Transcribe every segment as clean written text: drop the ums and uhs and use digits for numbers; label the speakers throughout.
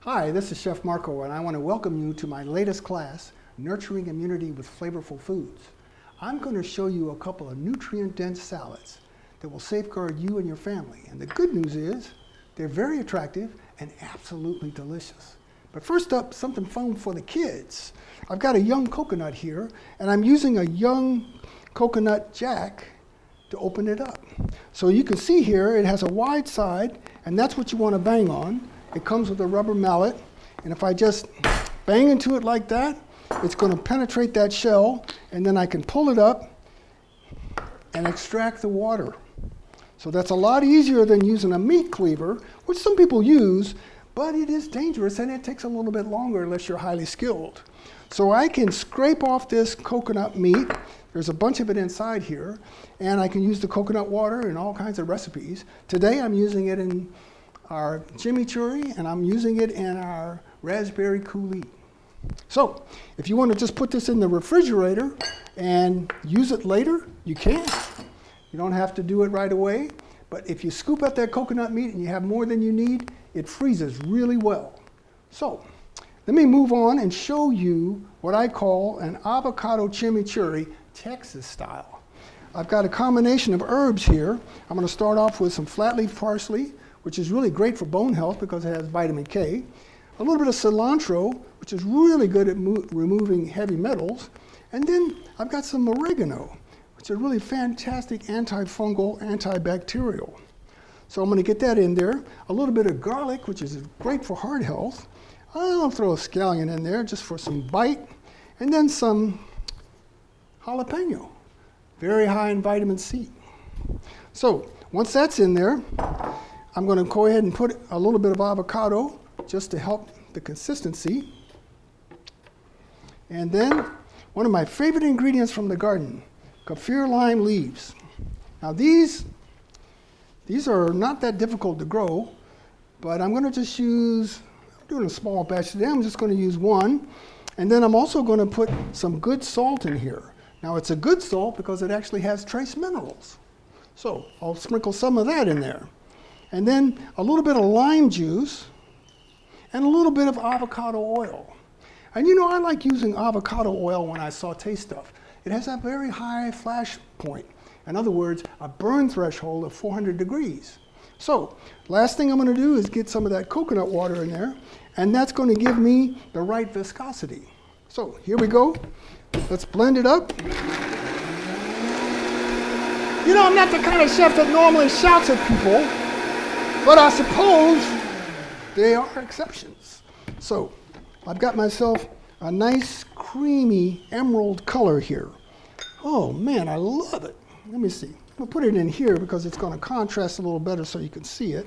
Speaker 1: Hi, this is Chef Marko, and I want to welcome you to my latest class, Nurturing Immunity with Flavorful Foods. I'm going to show you a couple of nutrient-dense salads that will safeguard you and your family. And the good news is, they're very attractive and absolutely delicious. But first up, something fun for the kids. I've got a young coconut here, and I'm using a young coconut jack to open it up. So you can see here, it has a wide side, and that's what you want to bang on. It comes with a rubber mallet, and if I just bang into it like that, it's going to penetrate that shell, and then I can pull it up and extract the water. So that's a lot easier than using a meat cleaver, which some people use, but it is dangerous and it takes a little bit longer unless you're highly skilled. So I can scrape off this coconut meat. There's a bunch of it inside here, and I can use the coconut water in all kinds of recipes. Today I'm using it in our chimichurri, and I'm using it in our raspberry coulis. So, if you want to just put this in the refrigerator and use it later, you can. You don't have to do it right away, but if you scoop out that coconut meat and you have more than you need, it freezes really well. So, let me move on and show you what I call an avocado chimichurri, Texas style. I've got a combination of herbs here. I'm going to start off with some flat leaf parsley, which is really great for bone health because it has vitamin K. A little bit of cilantro, which is really good at removing heavy metals. And then I've got some oregano, which is really fantastic antifungal, antibacterial. So I'm going to get that in there. A little bit of garlic, which is great for heart health. I'll throw a scallion in there just for some bite. And then some jalapeno, very high in vitamin C. So once that's in there, I'm going to go ahead and put a little bit of avocado just to help the consistency. And then one of my favorite ingredients from the garden, kaffir lime leaves. Now these are not that difficult to grow, but I'm going to just use, I'm doing a small batch today, I'm just going to use one. And then I'm also going to put some good salt in here. Now it's a good salt because it actually has trace minerals. So I'll sprinkle some of that in there. And then a little bit of lime juice and a little bit of avocado oil. And you know, I like using avocado oil when I saute stuff. It has a very high flash point. In other words, a burn threshold of 400 degrees. So, last thing I'm going to do is get some of that coconut water in there, and that's going to give me the right viscosity. So, here we go. Let's blend it up. You know, I'm not the kind of chef that normally shouts at people, but I suppose they are exceptions. So I've got myself a nice creamy emerald color here. Oh man, I love it. Let me see. I'll put it in here because it's going to contrast a little better so you can see it.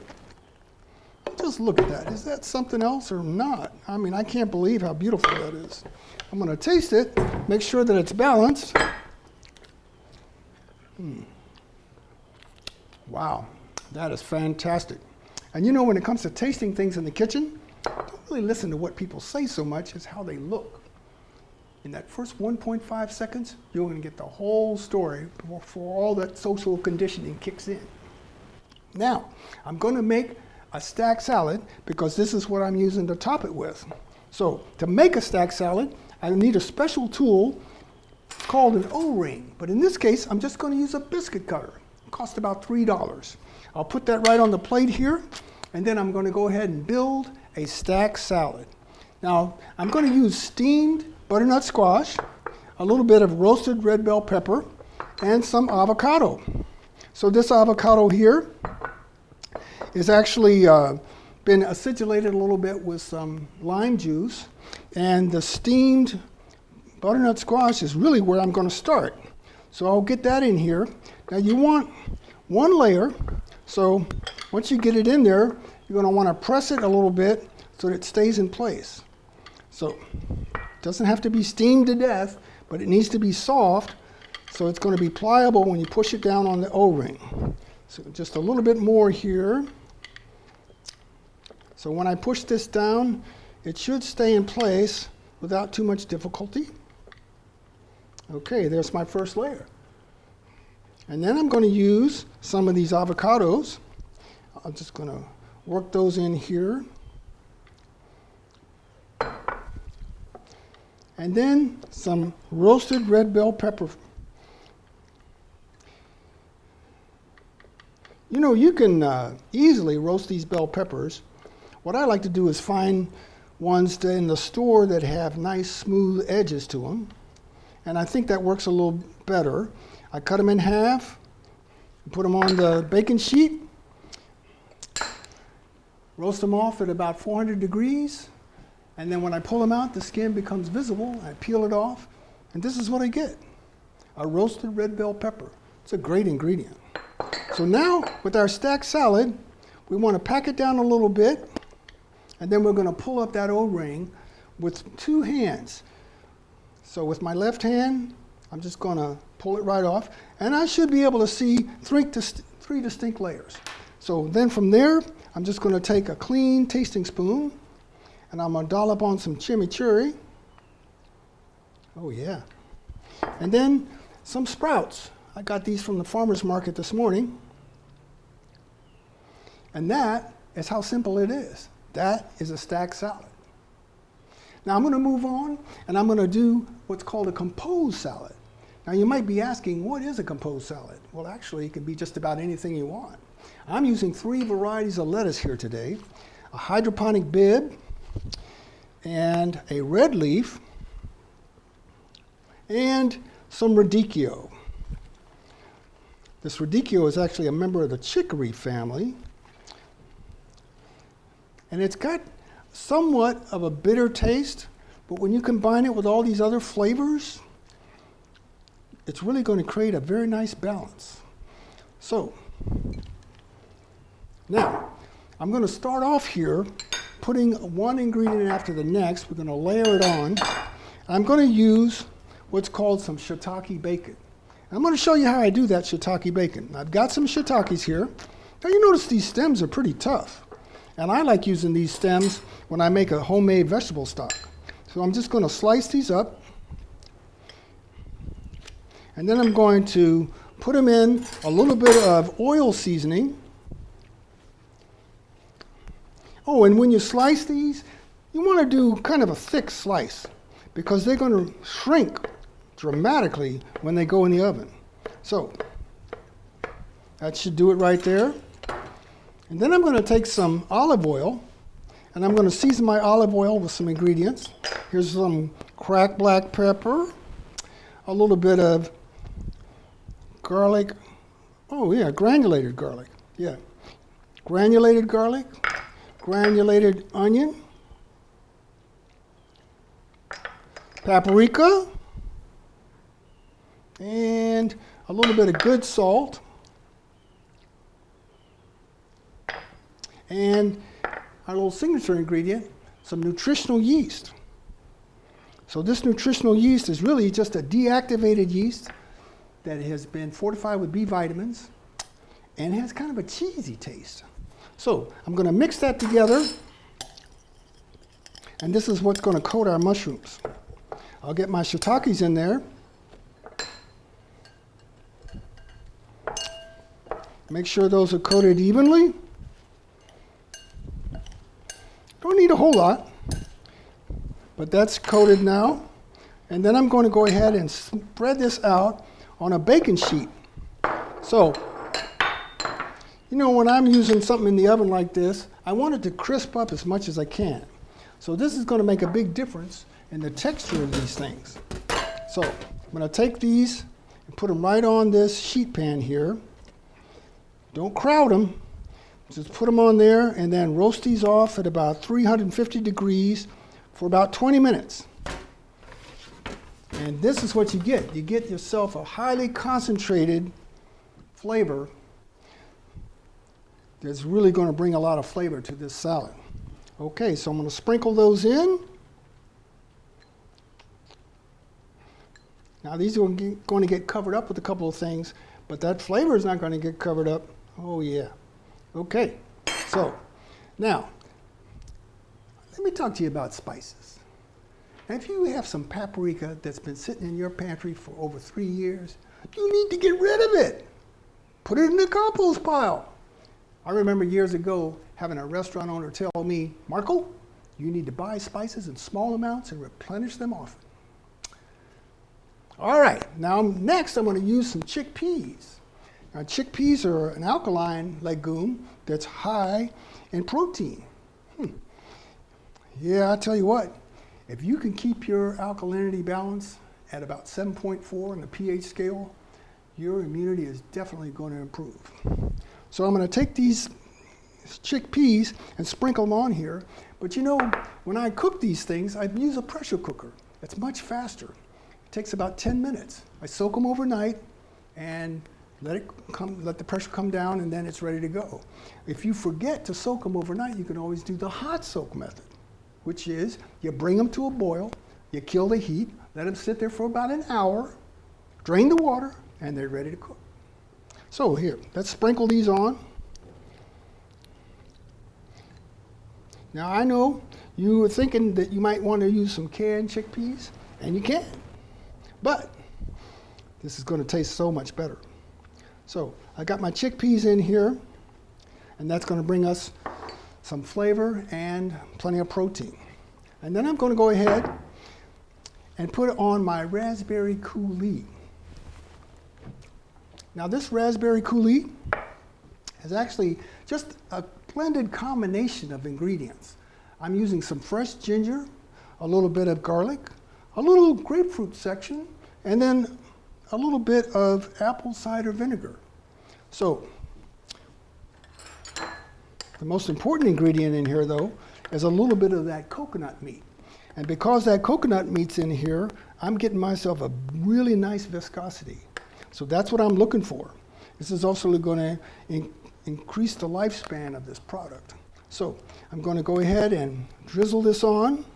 Speaker 1: Just look at that. Is that something else or not? I mean, I can't believe how beautiful that is. I'm going to taste it, make sure that it's balanced. Wow, that is fantastic. And you know, when it comes to tasting things in the kitchen, don't really listen to what people say so much as how they look. In that first 1.5 seconds, you're going to get the whole story before all that social conditioning kicks in. Now, I'm going to make a stack salad because this is what I'm using to top it with. So, to make a stack salad, I need a special tool called an O-ring. But in this case, I'm just going to use a biscuit cutter. It costs about $3. I'll put that right on the plate here, and then I'm going to go ahead and build a stack salad. Now, I'm going to use steamed butternut squash, a little bit of roasted red bell pepper, and some avocado. So this avocado here is actually been acidulated a little bit with some lime juice, and the steamed butternut squash is really where I'm going to start. So I'll get that in here. Now you want one layer. So once you get it in there, you're going to want to press it a little bit so that it stays in place. So it doesn't have to be steamed to death, but it needs to be soft, so it's going to be pliable when you push it down on the O-ring. So just a little bit more here. So when I push this down, it should stay in place without too much difficulty. Okay, there's my first layer. And then I'm going to use some of these avocados. I'm just going to work those in here. And then some roasted red bell pepper. You know, you can easily roast these bell peppers. What I like to do is find ones in the store that have nice smooth edges to them. And I think that works a little better. I cut them in half, put them on the baking sheet, roast them off at about 400 degrees. And then when I pull them out, the skin becomes visible. I peel it off, and this is what I get, a roasted red bell pepper. It's a great ingredient. So now, with our stacked salad, we want to pack it down a little bit, and then we're going to pull up that O-ring with 2 hands. So with my left hand, I'm just going to pull it right off, and I should be able to see 3 distinct layers. So then from there, I'm just going to take a clean tasting spoon, and I'm going to dollop on some chimichurri. Oh yeah. And then some sprouts. I got these from the farmer's market this morning. And that is how simple it is. That is a stacked salad. Now I'm going to move on, and I'm going to do what's called a composed salad. Now you might be asking, what is a composed salad? Well, actually, it can be just about anything you want. I'm using 3 varieties of lettuce here today. A hydroponic bib, and a red leaf, and some radicchio. This radicchio is actually a member of the chicory family, and it's got somewhat of a bitter taste, but when you combine it with all these other flavors, it's really going to create a very nice balance. So, now, I'm going to start off here putting one ingredient after the next. We're going to layer it on. I'm going to use what's called some shiitake bacon. I'm going to show you how I do that shiitake bacon. I've got some shiitakes here. Now you notice these stems are pretty tough. And I like using these stems when I make a homemade vegetable stock. So I'm just going to slice these up. And then I'm going to put them in a little bit of oil seasoning. Oh, and when you slice these, you want to do kind of a thick slice because they're going to shrink dramatically when they go in the oven. So that should do it right there. And then I'm going to take some olive oil, and I'm going to season my olive oil with some ingredients. Here's some cracked black pepper, a little bit of garlic. Oh yeah, granulated garlic. Yeah, granulated garlic. Granulated onion, paprika, and a little bit of good salt, and our little signature ingredient, some nutritional yeast. So this nutritional yeast is really just a deactivated yeast that has been fortified with B vitamins and has kind of a cheesy taste. So I'm going to mix that together, and this is what's going to coat our mushrooms. I'll get my shiitakes in there. Make sure those are coated evenly. Don't need a whole lot, but that's coated now. And then I'm going to go ahead and spread this out on a baking sheet. So, you know, when I'm using something in the oven like this, I want it to crisp up as much as I can. So this is going to make a big difference in the texture of these things. So I'm going to take these and put them right on this sheet pan here. Don't crowd them. Just put them on there and then roast these off at about 350 degrees for about 20 minutes. And this is what you get. You get yourself a highly concentrated flavor that's really going to bring a lot of flavor to this salad. Okay, so I'm going to sprinkle those in. Now these are going to get covered up with a couple of things, but that flavor is not going to get covered up. Oh yeah. Okay, so now let me talk to you about spices. Now, if you have some paprika that's been sitting in your pantry for over 3 years, you need to get rid of it. Put it in the compost pile. I remember years ago having a restaurant owner tell me, Marko, you need to buy spices in small amounts and replenish them often. All right, now next I'm going to use some chickpeas. Now chickpeas are an alkaline legume that's high in protein. Yeah, I tell you what, if you can keep your alkalinity balance at about 7.4 on the pH scale, your immunity is definitely going to improve. So I'm going to take these chickpeas and sprinkle them on here. But you know, when I cook these things, I use a pressure cooker. It's much faster. It takes about 10 minutes. I soak them overnight and let the pressure come down, and then it's ready to go. If you forget to soak them overnight, you can always do the hot soak method, which is you bring them to a boil, you kill the heat, let them sit there for about an hour, drain the water, and they're ready to cook. So here, let's sprinkle these on. Now I know you were thinking that you might want to use some canned chickpeas, and you can, but this is going to taste so much better. So I got my chickpeas in here, and that's going to bring us some flavor and plenty of protein. And then I'm going to go ahead and put on my raspberry coulis. Now this raspberry coulis is actually just a blended combination of ingredients. I'm using some fresh ginger, a little bit of garlic, a little grapefruit section, and then a little bit of apple cider vinegar. So the most important ingredient in here, though, is a little bit of that coconut meat. And because that coconut meat's in here, I'm getting myself a really nice viscosity. So that's what I'm looking for. This is also going to increase the lifespan of this product. So I'm going to go ahead and drizzle this on.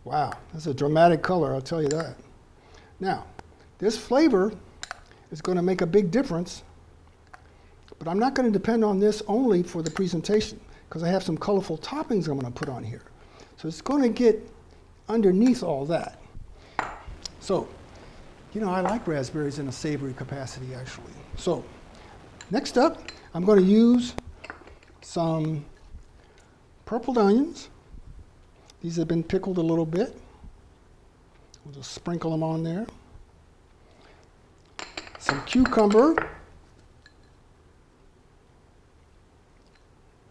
Speaker 1: Wow, that's a dramatic color, I'll tell you that. Now, this flavor is going to make a big difference, but I'm not going to depend on this only for the presentation, because I have some colorful toppings I'm going to put on here. So it's going to get underneath all that. So, you know, I like raspberries in a savory capacity, actually. So, next up, I'm going to use some purpled onions. These have been pickled a little bit. We'll just sprinkle them on there. Some cucumber.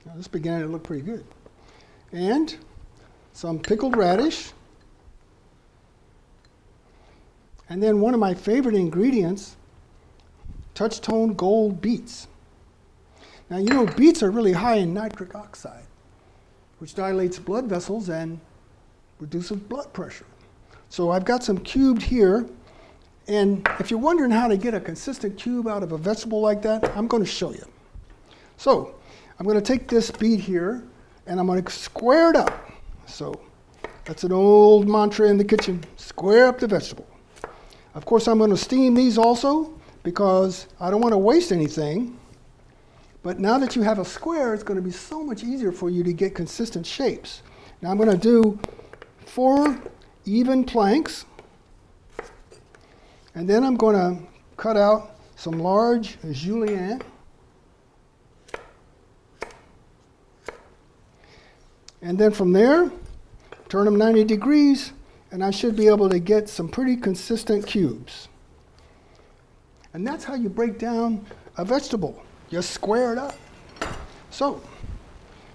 Speaker 1: Now this is beginning to look pretty good. And some pickled radish. And then one of my favorite ingredients, touch-tone gold beets. Now you know beets are really high in nitric oxide, which dilates blood vessels and reduces blood pressure. So I've got some cubed here, and if you're wondering how to get a consistent cube out of a vegetable like that, I'm going to show you. So I'm going to take this beet here, and I'm going to square it up. So that's an old mantra in the kitchen, square up the vegetable. Of course, I'm going to steam these also, because I don't want to waste anything. But now that you have a square, it's going to be so much easier for you to get consistent shapes. Now I'm going to do 4 even planks. And then I'm going to cut out some large julienne. And then from there, turn them 90 degrees, and I should be able to get some pretty consistent cubes. And that's how you break down a vegetable. Just square it up. So,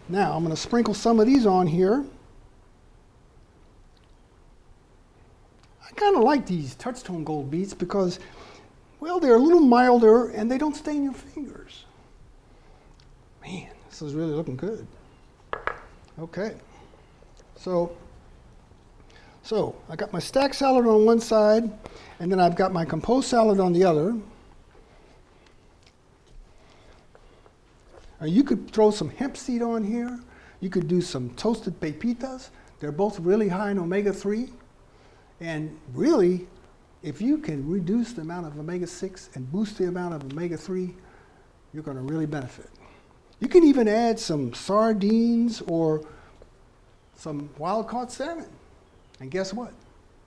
Speaker 1: now I'm going to sprinkle some of these on here. I kind of like these touch-tone gold beets because, well, they're a little milder and they don't stain your fingers. Man, this is really looking good. Okay. So I got my stack salad on one side, and then I've got my compost salad on the other. You could throw some hemp seed on here. You could do some toasted pepitas. They're both really high in omega-3. And really, if you can reduce the amount of omega-6 and boost the amount of omega-3, you're going to really benefit. You can even add some sardines or some wild-caught salmon. And guess what?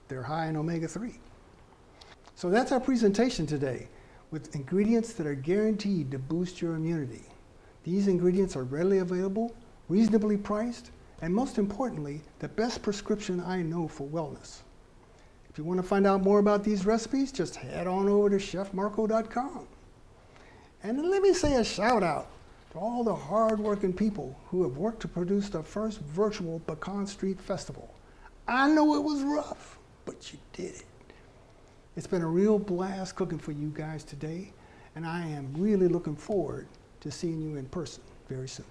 Speaker 1: They're high in omega-3. So that's our presentation today, with ingredients that are guaranteed to boost your immunity. These ingredients are readily available, reasonably priced, and most importantly, the best prescription I know for wellness. If you want to find out more about these recipes, just head on over to chefmarko.com. And then let me say a shout out to all the hard-working people who have worked to produce the first virtual Pecan Street Festival. I know it was rough, but you did it. It's been a real blast cooking for you guys today, and I am really looking forward to seeing you in person very soon.